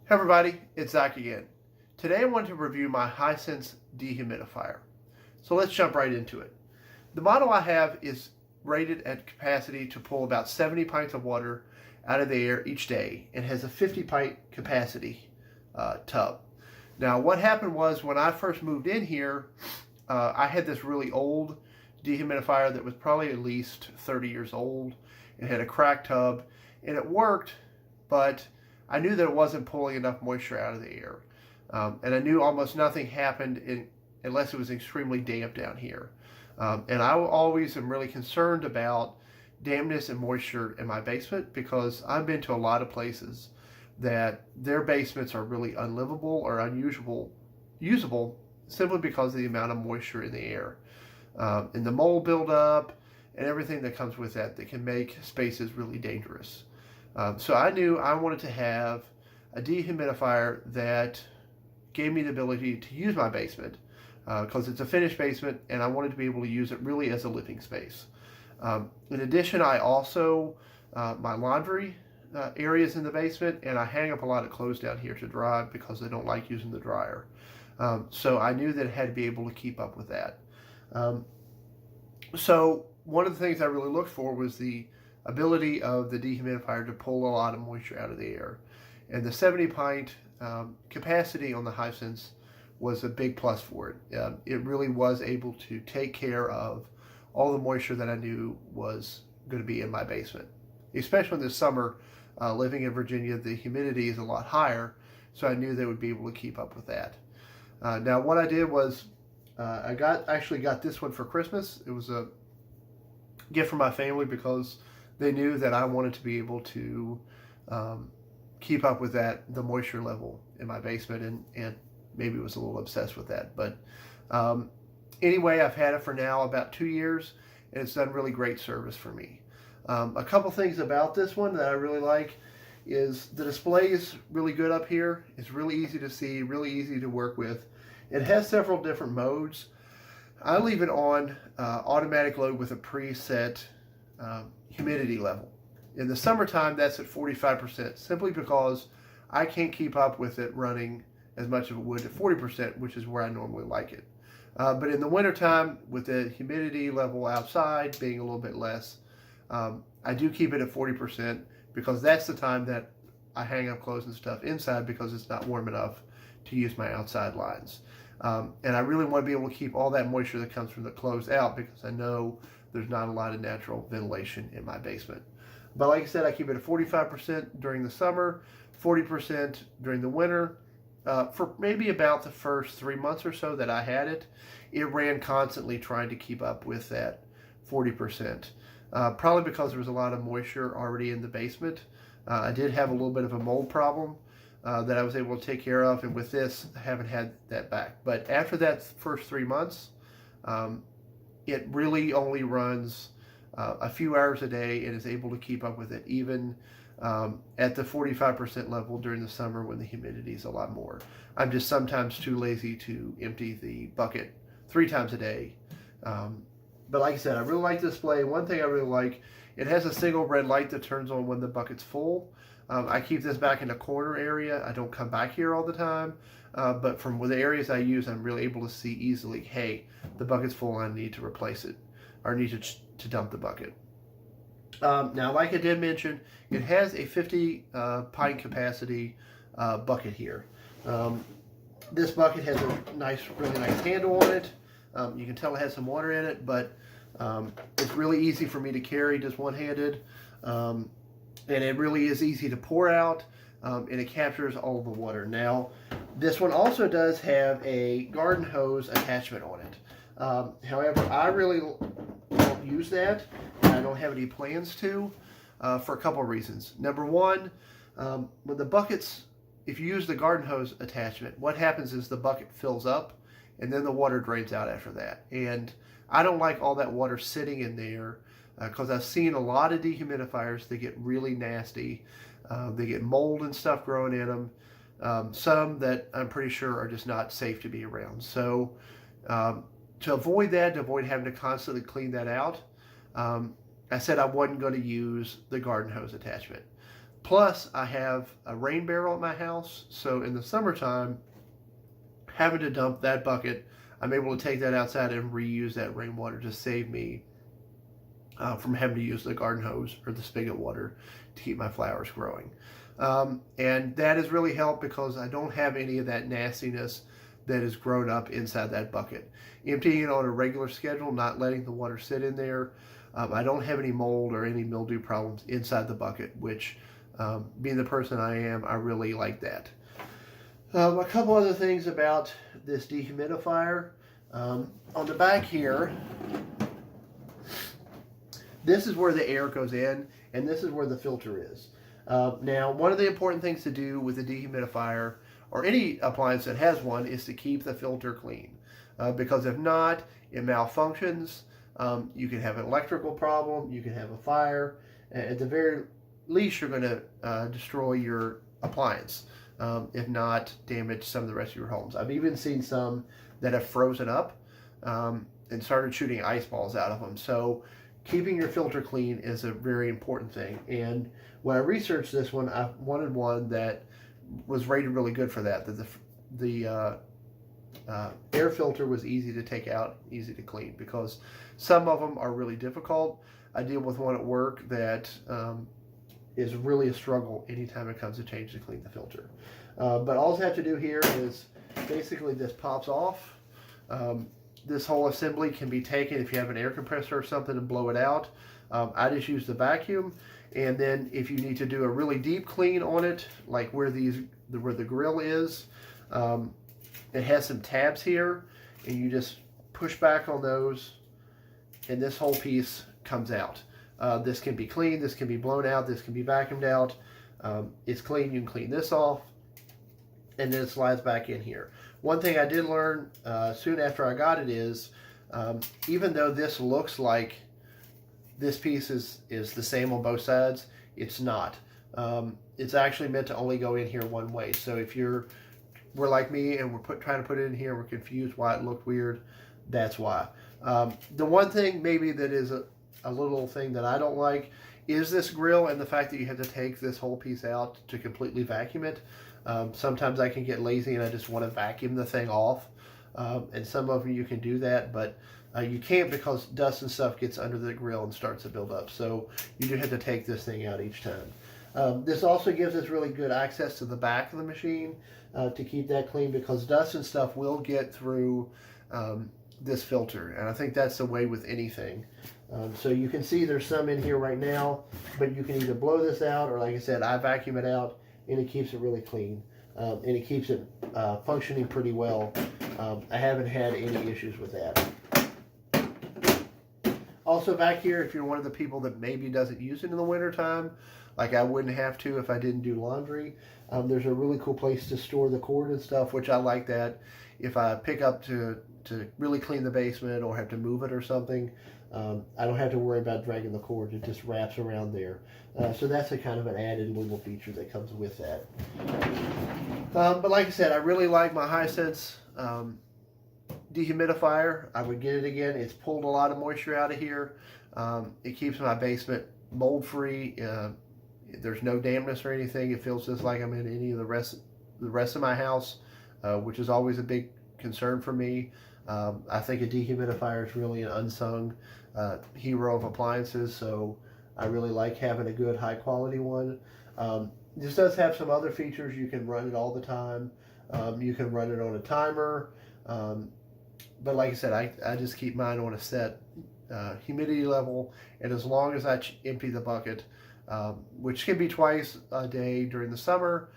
Hey everybody, it's Zach again. Today I want to review my Hisense dehumidifier. So let's jump right into it. The model I have is rated at capacity to pull about 70 pints of water out of the air each day and has a 50 pint capacity tub. Now what happened was when I first moved in here, I had this really old dehumidifier that was probably at least 30 years old. It had a cracked tub and it worked, but I knew that it wasn't pulling enough moisture out of the air. And I knew almost nothing happened unless it was extremely damp down here. And I always am really concerned about dampness and moisture in my basement because I've been to a lot of places that their basements are really unlivable or usable simply because of the amount of moisture in the air. And the mold buildup and everything that comes with that can make spaces really dangerous. So I knew I wanted to have a dehumidifier that gave me the ability to use my basement because it's a finished basement and I wanted to be able to use it really as a living space. In addition, I also, my laundry areas in the basement, and I hang up a lot of clothes down here to dry because I don't like using the dryer. So I knew that it had to be able to keep up with that. So one of the things I really looked for was the ability of the dehumidifier to pull a lot of moisture out of the air. And the 70 pint capacity on the Hisense was a big plus for it. It really was able to take care of all the moisture that I knew was going to be in my basement. Especially in the summer, living in Virginia, the humidity is a lot higher, so I knew they would be able to keep up with that. Now what I did was I actually got this one for Christmas. It was a gift from my family because they knew that I wanted to be able to keep up with the moisture level in my basement, and maybe was a little obsessed with that. But anyway, I've had it for now about 2 years, and it's done really great service for me. A couple things about this one that I really like is the display is really good up here. It's really easy to see, really easy to work with. It has several different modes. I leave it on automatic load with a preset humidity level. In the summertime, that's at 45%, simply because I can't keep up with it running as much as it would at 40%, which is where I normally like it. But in the wintertime, with the humidity level outside being a little bit less, I do keep it at 40% because that's the time that I hang up clothes and stuff inside because it's not warm enough to use my outside lines. And I really want to be able to keep all that moisture that comes from the clothes out because I know there's not a lot of natural ventilation in my basement. But like I said, I keep it at 45% during the summer, 40% during the winter. For maybe about the first 3 months or so that I had it, it ran constantly trying to keep up with that 40%. Probably because there was a lot of moisture already in the basement. I did have a little bit of a mold problem that I was able to take care of, and with this, I haven't had that back. But after that first 3 months, it really only runs a few hours a day and is able to keep up with it even at the 45% level during the summer when the humidity is a lot more. I'm just sometimes too lazy to empty the bucket 3 times a day. But like I said, I really like the display. One thing I really like, it has a single red light that turns on when the bucket's full. I keep this back in the corner area. I don't come back here all the time. But from the areas I use, I'm really able to see easily, hey, the bucket's full and I need to replace it, or need to dump the bucket. Now, like I did mention, it has a 50 pint capacity bucket here. This bucket has a really nice handle on it. You can tell it has some water in it, but it's really easy for me to carry just one-handed. And it really is easy to pour out, and it captures all of the water. Now, this one also does have a garden hose attachment on it. However, I really don't use that, and I don't have any plans to, for a couple of reasons. Number one, when the buckets, if you use the garden hose attachment, what happens is the bucket fills up, and then the water drains out after that. And I don't like all that water sitting in there because I've seen a lot of dehumidifiers that get really nasty. They get mold and stuff growing in them. Some that I'm pretty sure are just not safe to be around. So to avoid that, to avoid having to constantly clean that out, I said I wasn't going to use the garden hose attachment. Plus, I have a rain barrel at my house, so in the summertime, having to dump that bucket, I'm able to take that outside and reuse that rainwater to save me from having to use the garden hose or the spigot water to keep my flowers growing. And that has really helped because I don't have any of that nastiness that has grown up inside that bucket. Emptying it on a regular schedule, not letting the water sit in there, I don't have any mold or any mildew problems inside the bucket, which being the person I am, I really like that. A couple other things about this dehumidifier. On the back here, this is where the air goes in, and this is where the filter is. Now, one of the important things to do with a dehumidifier, or any appliance that has one, is to keep the filter clean. Because if not, it malfunctions. You can have an electrical problem, you can have a fire. At the very least, you're going to destroy your appliance, if not damage some of the rest of your homes. I've even seen some that have frozen up and started shooting ice balls out of them. So keeping your filter clean is a very important thing. And when I researched this one, I wanted one that was rated really good for that. That the air filter was easy to take out, easy to clean, because some of them are really difficult. I deal with one at work that is really a struggle anytime it comes to change to clean the filter. But all I have to do here is basically this pops off. This whole assembly can be taken if you have an air compressor or something and blow it out. I just use the vacuum, and then if you need to do a really deep clean on it, like where the grill is, it has some tabs here, and you just push back on those, and this whole piece comes out. This can be cleaned, this can be blown out, this can be vacuumed out. It's clean, you can clean this off, and then it slides back in here. One thing I did learn soon after I got it is, even though this looks like this piece is the same on both sides, it's not. It's actually meant to only go in here one way. So if we're like me and we're trying to put it in here, we're confused why it looked weird, that's why. The one thing maybe that is a little thing that I don't like is this grill and the fact that you have to take this whole piece out to completely vacuum it. Sometimes I can get lazy and I just want to vacuum the thing off. And some of you can do that, but you can't because dust and stuff gets under the grill and starts to build up. So you do have to take this thing out each time. This also gives us really good access to the back of the machine to keep that clean, because dust and stuff will get through this filter. And I think that's the way with anything. So you can see there's some in here right now, but you can either blow this out, or like I said, I vacuum it out, and it keeps it really clean. And it keeps it functioning pretty well. I haven't had any issues with that. Also back here, if you're one of the people that maybe doesn't use it in the wintertime, like I wouldn't have to if I didn't do laundry, there's a really cool place to store the cord and stuff, which I like that. If I pick up to really clean the basement or have to move it or something, I don't have to worry about dragging the cord. It just wraps around there. So that's a kind of an added little feature that comes with that. But like I said, I really like my Hisense dehumidifier. I would get it again. It's pulled a lot of moisture out of here. It keeps my basement mold free. There's no dampness or anything. It feels just like I'm in any of the rest of my house, which is always a big concern for me. I think a dehumidifier is really an unsung hero of appliances, so I really like having a good high quality one. This does have some other features. You can run it all the time. You can run it on a timer. But like I said, I just keep mine on a set humidity level, and as long as I empty the bucket, which can be twice a day during the summer,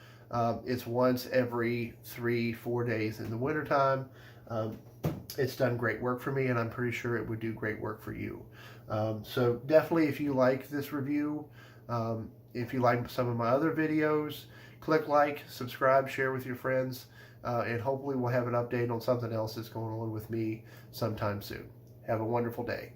it's once every 3-4 days in the wintertime. It's done great work for me, and I'm pretty sure it would do great work for you. So definitely, if you like this review, if you like some of my other videos, click like, subscribe, share with your friends, and hopefully we'll have an update on something else that's going on with me sometime soon. Have a wonderful day.